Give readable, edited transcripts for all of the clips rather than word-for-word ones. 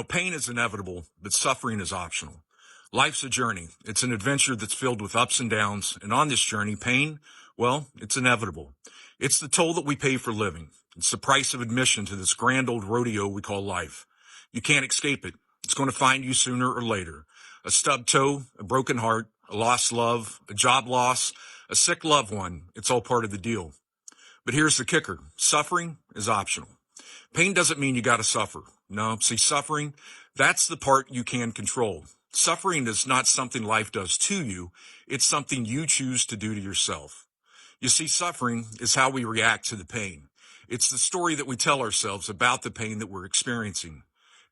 Pain is inevitable, but suffering is optional. Life's a journey. It's an adventure that's filled with ups and downs. And on this journey, pain, well, it's inevitable. It's the toll that we pay for living. It's the price of admission to this grand old rodeo we call life. You can't escape it. It's going to find you sooner or later. A stubbed toe, a broken heart, a lost love, a job loss, a sick loved one. It's all part of the deal. But here's the kicker. Suffering is optional. Pain doesn't mean you got to suffer. No, see, suffering, that's the part you can control. Suffering is not something life does to you. It's something you choose to do to yourself. You see, suffering is how we react to the pain. It's the story that we tell ourselves about the pain that we're experiencing.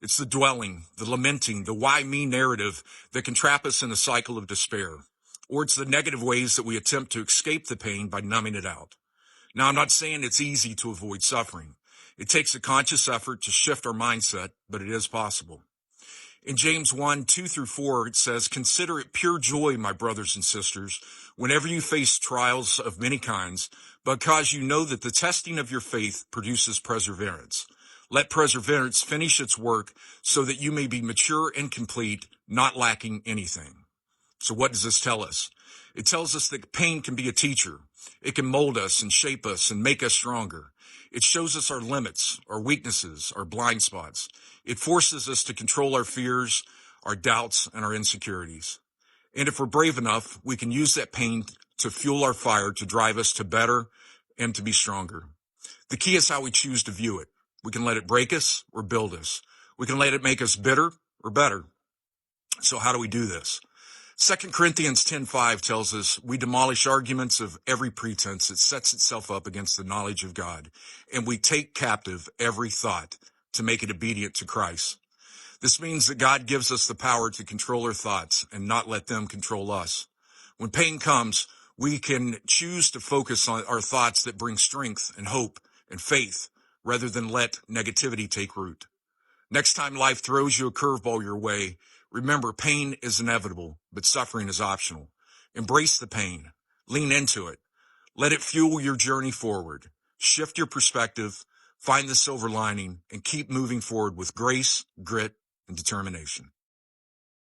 It's the dwelling, the lamenting, the why me narrative that can trap us in a cycle of despair. Or it's the negative ways that we attempt to escape the pain by numbing it out. Now, I'm not saying it's easy to avoid suffering. It takes a conscious effort to shift our mindset, but it is possible. In James 1:2-4, it says, "Consider it pure joy, my brothers and sisters, whenever you face trials of many kinds, because you know that the testing of your faith produces perseverance. Let perseverance finish its work so that you may be mature and complete, not lacking anything." So what does this tell us? It tells us that pain can be a teacher. It can mold us and shape us and make us stronger. It shows us our limits, our weaknesses, our blind spots. It forces us to control our fears, our doubts, and our insecurities. And if we're brave enough, we can use that pain to fuel our fire, to drive us to better and to be stronger. The key is how we choose to view it. We can let it break us or build us. We can let it make us bitter or better. So how do we do this? 2 Corinthians 10:5 tells us we demolish arguments of every pretense that sets itself up against the knowledge of God, and we take captive every thought to make it obedient to Christ. This means that God gives us the power to control our thoughts and not let them control us. When pain comes, we can choose to focus on our thoughts that bring strength and hope and faith rather than let negativity take root. Next time life throws you a curveball your way, remember, pain is inevitable, but suffering is optional. Embrace the pain. Lean into it. Let it fuel your journey forward. Shift your perspective, find the silver lining, and keep moving forward with grace, grit, and determination.